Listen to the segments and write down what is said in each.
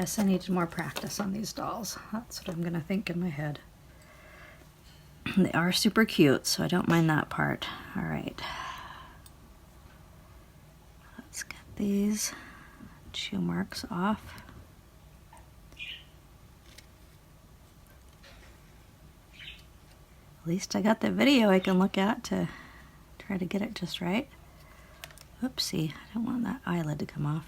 guess I needed more practice on these dolls. That's what I'm gonna think in my head. They are super cute, so I don't mind that part. All right. Let's get these chew marks off. At least I got the video I can look at to try to get it just right. Oopsie, I don't want that eyelid to come off.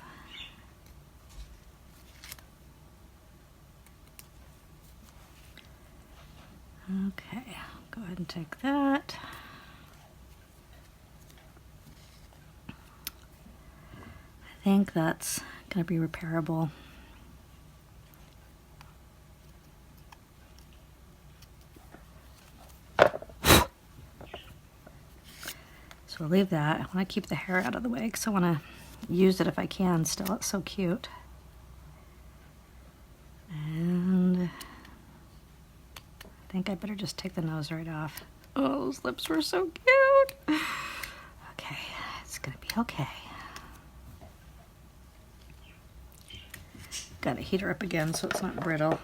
Okay, go ahead and take that. I think that's gonna be repairable. So we'll leave that. I want to keep the hair out of the way because I want to use it if I can still. It's so cute. And I think I better just take the nose right off. Oh, those lips were so cute. Okay, it's gonna be okay. Gotta heat her up again so it's not brittle.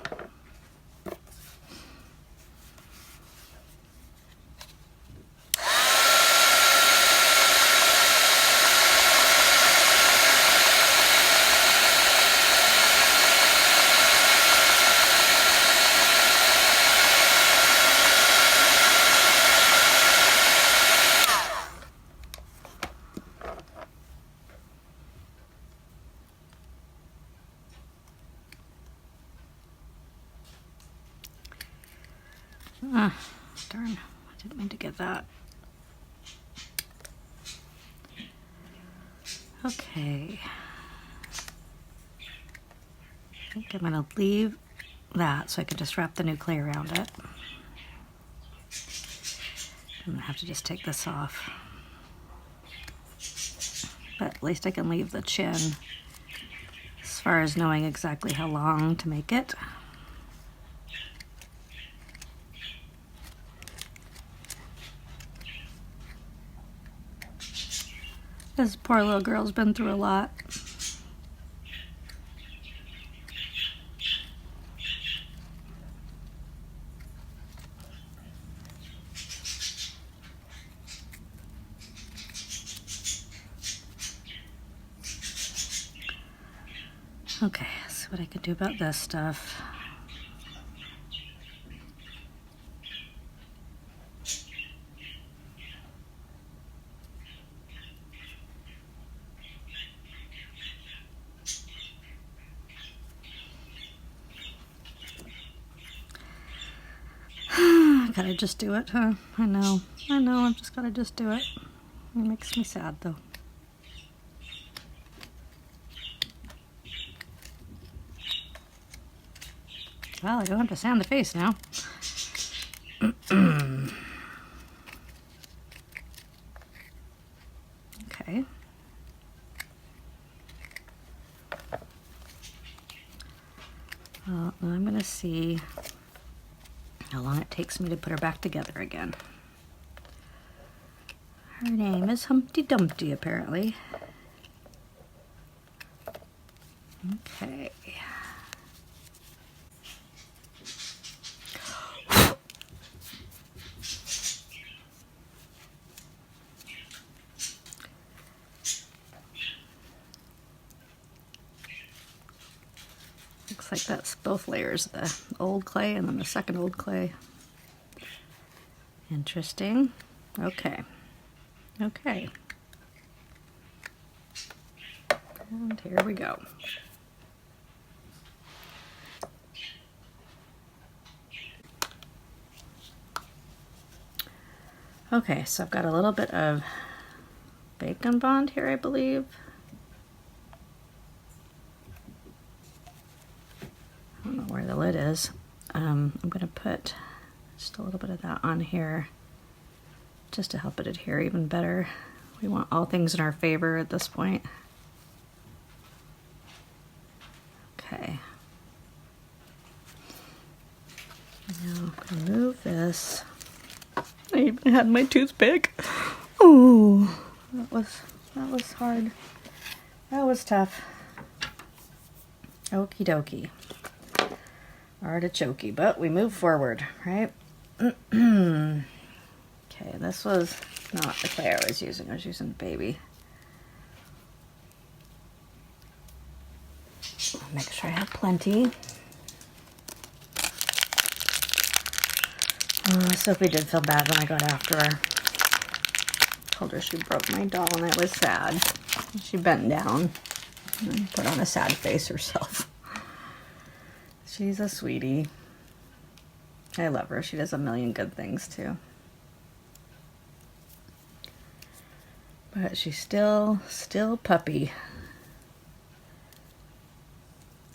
Ah, darn, I didn't mean to get that. Okay. I think I'm gonna leave that so I can just wrap the new clay around it. I'm gonna have to just take this off. But at least I can leave the chin as far as knowing exactly how long to make it. This poor little girl's been through a lot. Okay, let's see what I can do about this stuff. Gotta just do it, huh? I know, I've just gotta just do it. It makes me sad though. Well, I don't have to sand the face now. Okay. Well, I'm gonna see how long it takes me to put her back together again. Her name is Humpty Dumpty, apparently. Okay. Looks like that's both layers, the old clay and then the second old clay. Interesting. Okay. Okay. And here we go. Okay, so I've got a little bit of bacon bond here, I believe. I don't know where the lid is. I'm going to put just a little bit of that on here just to help it adhere even better. We want all things in our favor at this point. Okay. Now remove this. I even had my toothpick. Oh, that was hard. That was tough. Okie dokie. Artichoke, but we move forward, right? Okay, this was not the clay I was using. I was using Baby. Make sure I have plenty. Sophie did feel bad when I got after her. Told her she broke my doll and it was sad. She bent down and put on a sad face herself. She's a sweetie. I love her. She does a million good things too. But she's still puppy.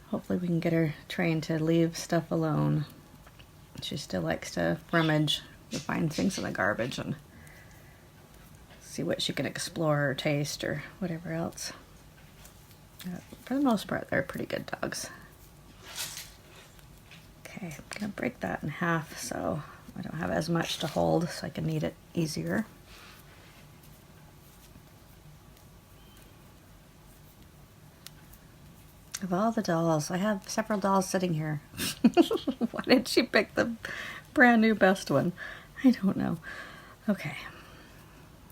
Hopefully we can get her trained to leave stuff alone. She still likes to rummage and find things in the garbage and see what she can explore or taste or whatever else. For the most part, they're pretty good dogs. Okay, I'm gonna break that in half so I don't have as much to hold so I can knead it easier. Of all the dolls, I have several dolls sitting here. Why did she pick the brand new best one? I don't know. Okay.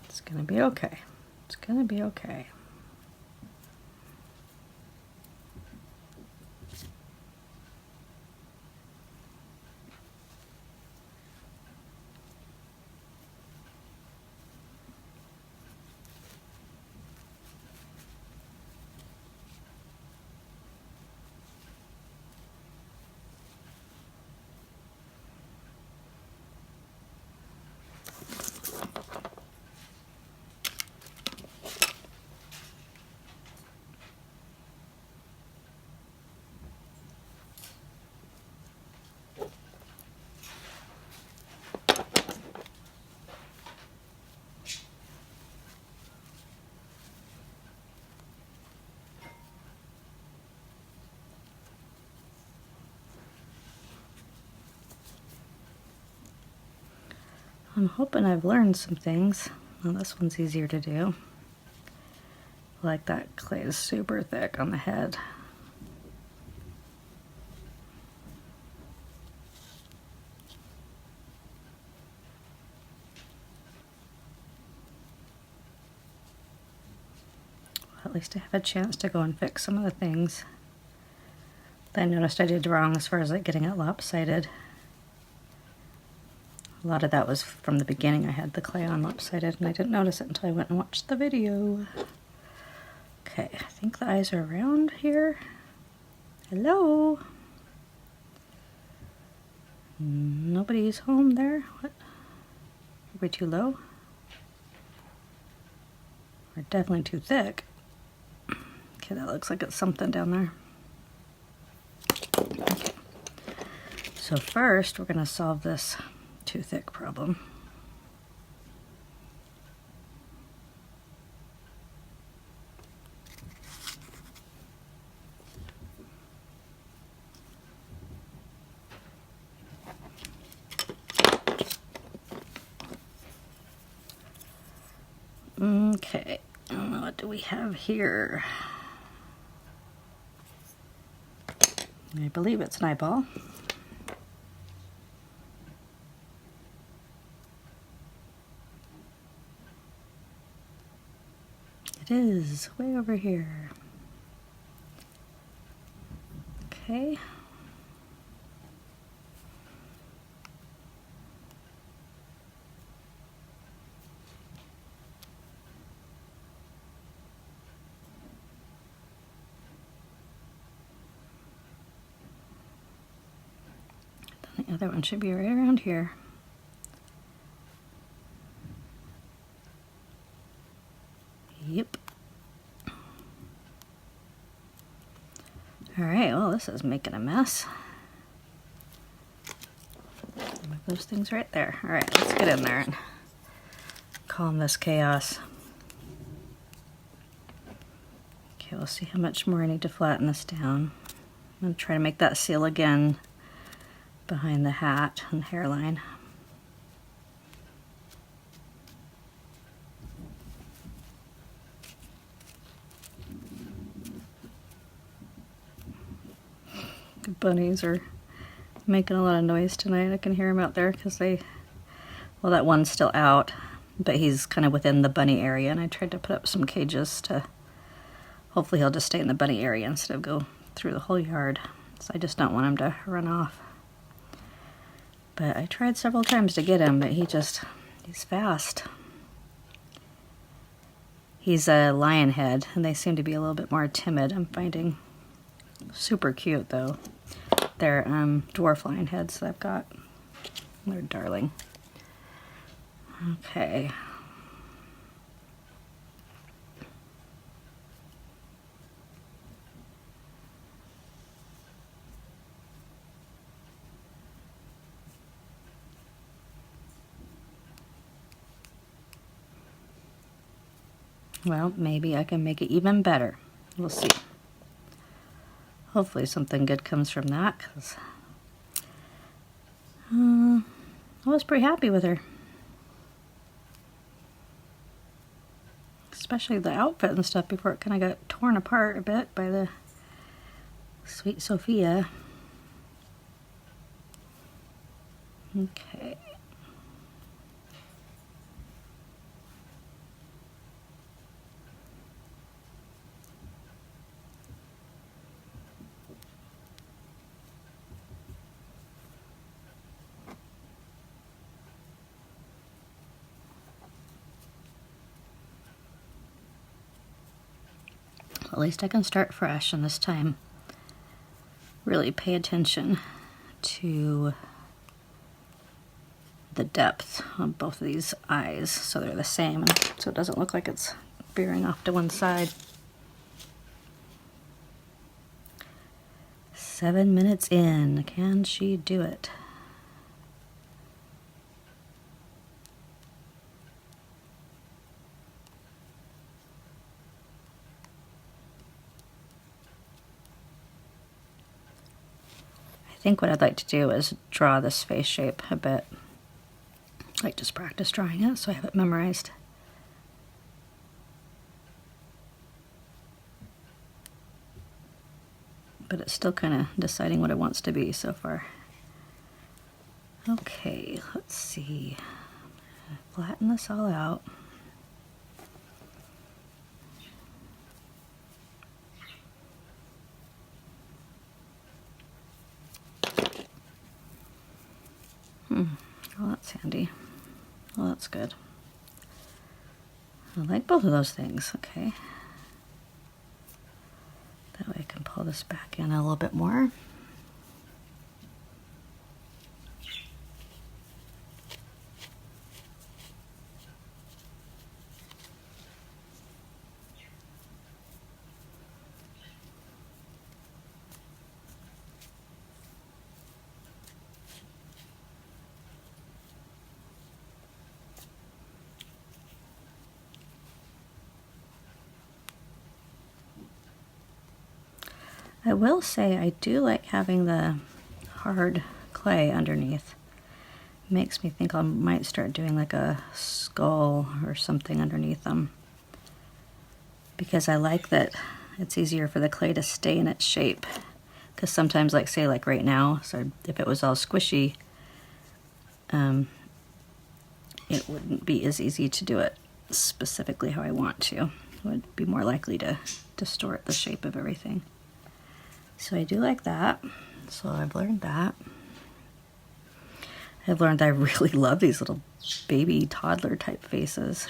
It's gonna be okay. It's gonna be okay. I'm hoping I've learned some things. Well, this one's easier to do. Like that clay is super thick on the head. Well, at least I have a chance to go and fix some of the things that I noticed I did wrong as far as like getting it lopsided. A lot of that was from the beginning. I had the clay on lopsided and I didn't notice it until I went and watched the video. Okay, I think the eyes are around here. Hello? Nobody's home there? What? Are we too low? We're definitely too thick. Okay, that looks like it's something down there. Okay. So first, we're gonna solve this too thick problem. Okay, what do we have here? I believe it's an eyeball. It is way over here. Okay. Then the other one should be right around here. Yep. All right, well, this is making a mess. Move those things right there. All right, let's get in there and calm this chaos. Okay, we'll see how much more I need to flatten this down. I'm gonna try to make that seal again behind the hat and hairline. The bunnies are making a lot of noise tonight. I can hear them out there because well, that one's still out, but he's kind of within the bunny area, and I tried to put up some cages to, hopefully he'll just stay in the bunny area instead of go through the whole yard. So I just don't want him to run off. But I tried several times to get him, but he's fast. He's a lion head, and they seem to be a little bit more timid, I'm finding. Super cute, though. They're dwarf lion heads that I've got. They're darling. Okay. Well, maybe I can make it even better. We'll see. Hopefully something good comes from that, because I was pretty happy with her. Especially the outfit and stuff before it kind of got torn apart a bit by the sweet Sophia. Okay. At least I can start fresh, and this time really pay attention to the depth on both of these eyes so they're the same, so it doesn't look like it's veering off to one side. 7 minutes in. Can she do it? I think what I'd like to do is draw this face shape a bit. Like just practice drawing it so I have it memorized. But it's still kind of deciding what it wants to be so far. Okay, let's see. Flatten this all out. Well, that's handy. Well, that's good. I like both of those things. Okay. That way I can pull this back in a little bit more. I will say I do like having the hard clay underneath. Makes me think I might start doing like a skull or something underneath them, because I like that it's easier for the clay to stay in its shape. Because sometimes, like say like right now, so if it was all squishy, it wouldn't be as easy to do it specifically how I want to. It would be more likely to distort the shape of everything. So I do like that. So I've learned that. I've learned I really love these little baby toddler type faces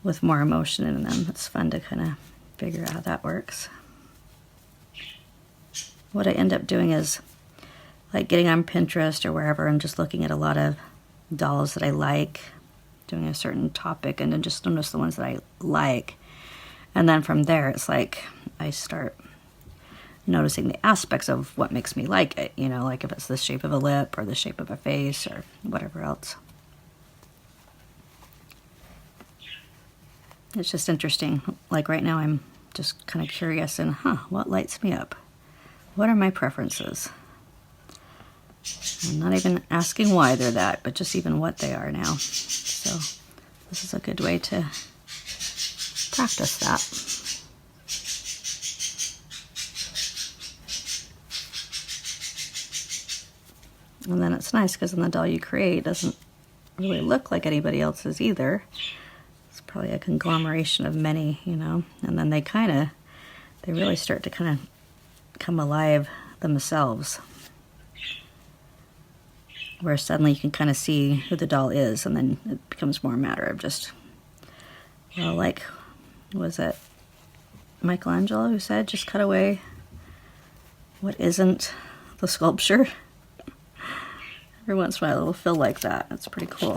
with more emotion in them. It's fun to kind of figure out how that works. What I end up doing is like getting on Pinterest or wherever and just looking at a lot of dolls that I like, doing a certain topic, and then just notice the ones that I like. And then from there, it's like I start noticing the aspects of what makes me like it, you know, like if it's the shape of a lip or the shape of a face or whatever else. It's just interesting. Like right now I'm just kind of curious and what lights me up? What are my preferences? I'm not even asking why they're that, but just even what they are now. So this is a good way to practice that. And then it's nice because then the doll you create doesn't really look like anybody else's either. It's probably a conglomeration of many, you know, and then they really start to kind of come alive themselves. Where suddenly you can kind of see who the doll is, and then it becomes more a matter of just, well, like, was it Michelangelo who said, just cut away what isn't the sculpture? Every once in a while it'll feel like that. That's pretty cool.